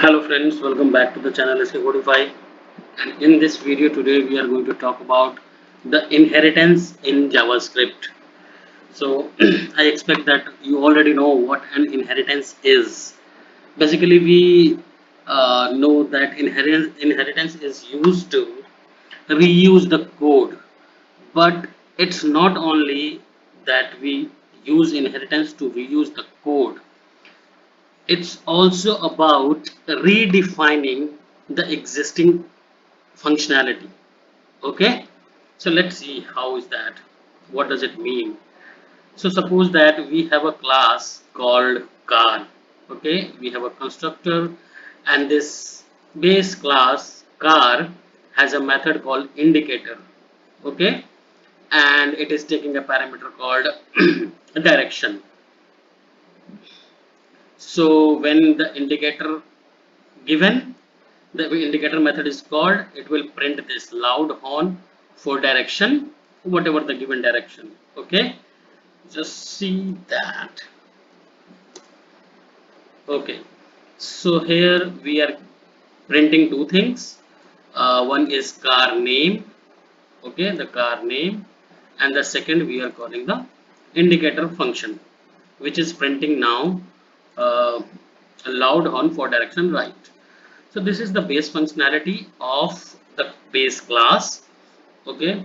Hello friends, welcome back to the channel SK45, and in this video today we are going to talk about the inheritance in JavaScript. So I expect that you already know what an inheritance is. Basically we know that inheritance is used to reuse the code, but it's not only that we use inheritance to reuse the code. It's also about redefining the existing functionality. Okay, so let's see how is that. What does it mean? So suppose that we have a class called car. Okay, we have a constructor, and this base class car has a method called indicator. Okay, and it is taking a parameter called direction. So when the indicator given, the indicator method is called, it will print this loud horn for direction, whatever the given direction. Okay, just see that. Okay, so here we are printing two things. One is car name. Okay, the car name, and the second we are calling the indicator function, which is printing now uh, a loud horn for direction right. So this is the base functionality of the base class. Okay,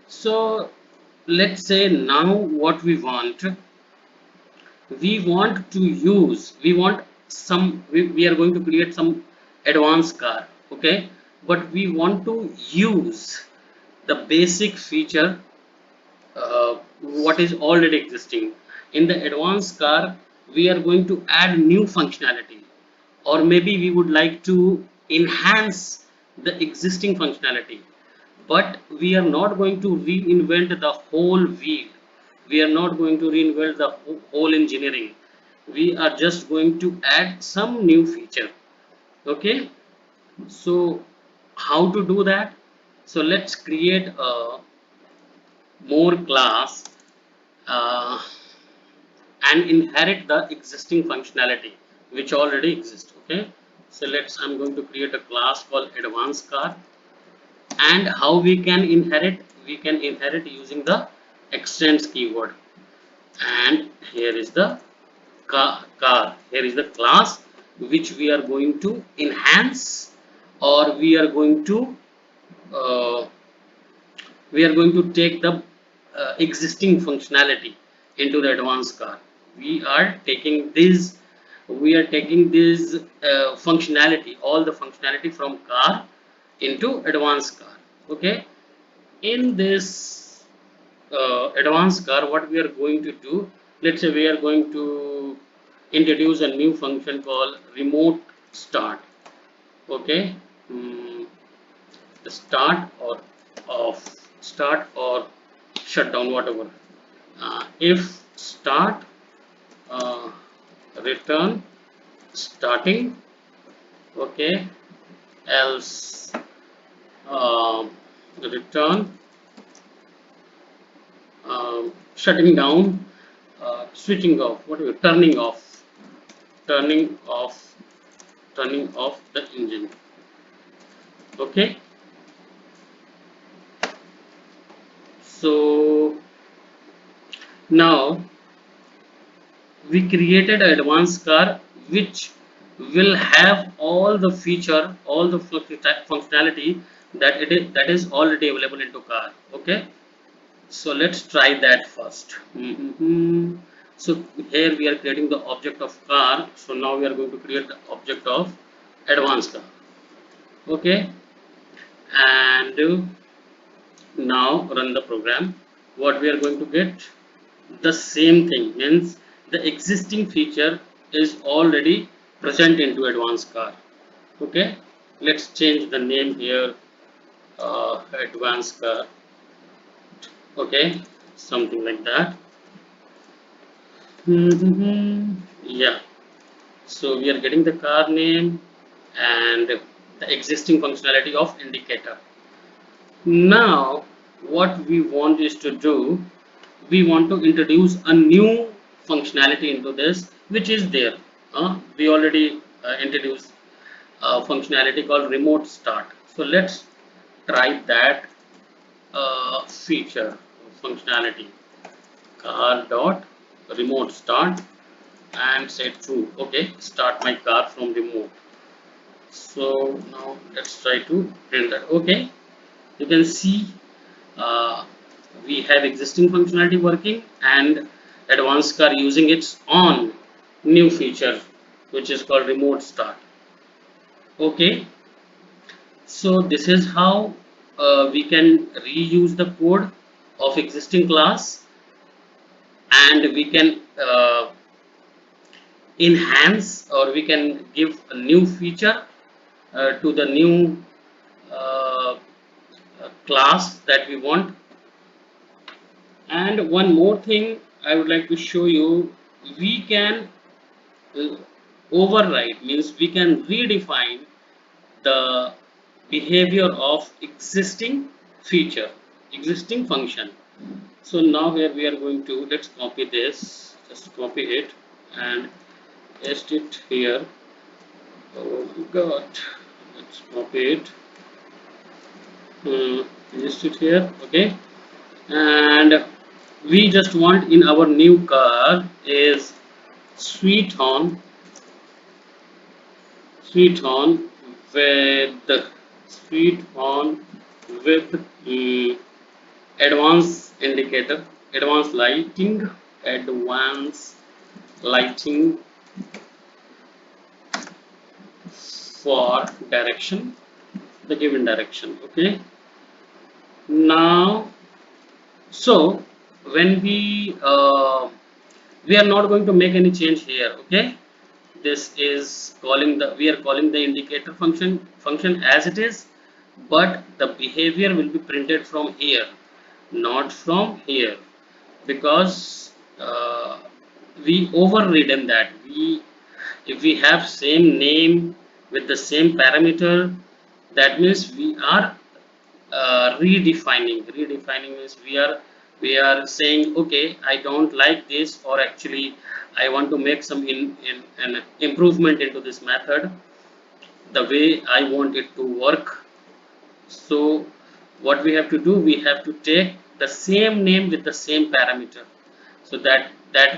so let's say now what we want some, we are going to create some advanced car. Okay, but we want to use the basic feature, what is already existing in the advanced car. We are going to add new functionality, or maybe we would like to enhance the existing functionality, but we are not going to reinvent the whole wheel. We are not going to reinvent the whole engineering. We are just going to add some new feature. Okay, so how to do that? So let's create a more class, uh, and inherit the existing functionality which already exists. Okay, so I'm going to create a class called advanced car. And how we can inherit? We can inherit using the extends keyword. And here is the car. Here is the class which we are going to enhance, or uh, we are going to take the existing functionality into the advanced car. We are taking this functionality, all the functionality from car into advanced car. Okay, in this advanced car, what we are going to do, let's say we are going to introduce a new function called remote start. Okay, mm, start or off, start or shutdown, whatever. If start, uh, return starting. Okay, else return shutting down, switching off, whatever, turning off turning off the engine. Okay, so now we created an advanced car which will have all the feature, all the functionality that is already available into car. Okay, so let's try that first. So here we are creating the object of car. So now we are going to create the object of advanced car. Okay, and now run the program. What we are going to get? The same thing, means the existing feature is already present into advanced car. Okay, let's change the name here, advanced car. Okay, something like that. Yeah, so we are getting the car name and the existing functionality of indicator. Now what we want is to do, we want to introduce a new functionality into this which is there. We already introduced functionality called remote start. So let's try that feature functionality, car dot remote start, and say true. Okay, start my car from remote. So now let's try to print that. Okay, you can see uh, we have existing functionality working and advanced car using its on new feature, which is called remote start. Okay, so this is how we can reuse the code of existing class, and we can enhance, or we can give a new feature to the new uh, class that we want. And one more thing I would like to show you, we can uh, override, means we can redefine the behavior of existing feature, existing function. So now here we are going to, let's copy this, just copy it and paste it here. Oh god, let's copy it, paste it here. Okay, and we just want in our new car is sweet on, sweet on with, sweet on with advanced indicator, advanced lighting, advanced lighting for direction, the given direction. Okay, now so when we are not going to make any change here. Okay, this is calling the, we are calling the indicator function as it is, but the behavior will be printed from here, not from here, because we overridden that. We, if we have same name with the same parameter, that means we are redefining means we are saying, okay, I don't like this, or actually I want to make some in an improvement into this method the way I want it to work. So what we have to do, we have to take the same name with the same parameter, so that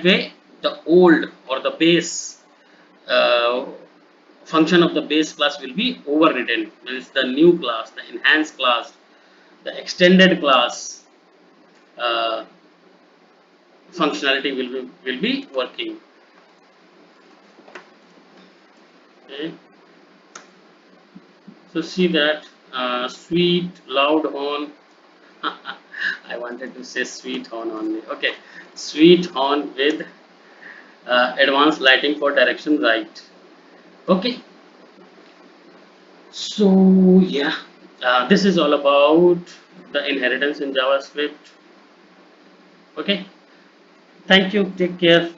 way the old or the base uh, function of the base class will be overridden, means the new class, the enhanced class, the extended class uh, functionality will be working. Okay, so see that sweet loud horn. I wanted to say sweet horn only. Okay, sweet horn with advanced lighting for direction right. Okay, so yeah, this is all about the inheritance in JavaScript. Okay, thank you, take care.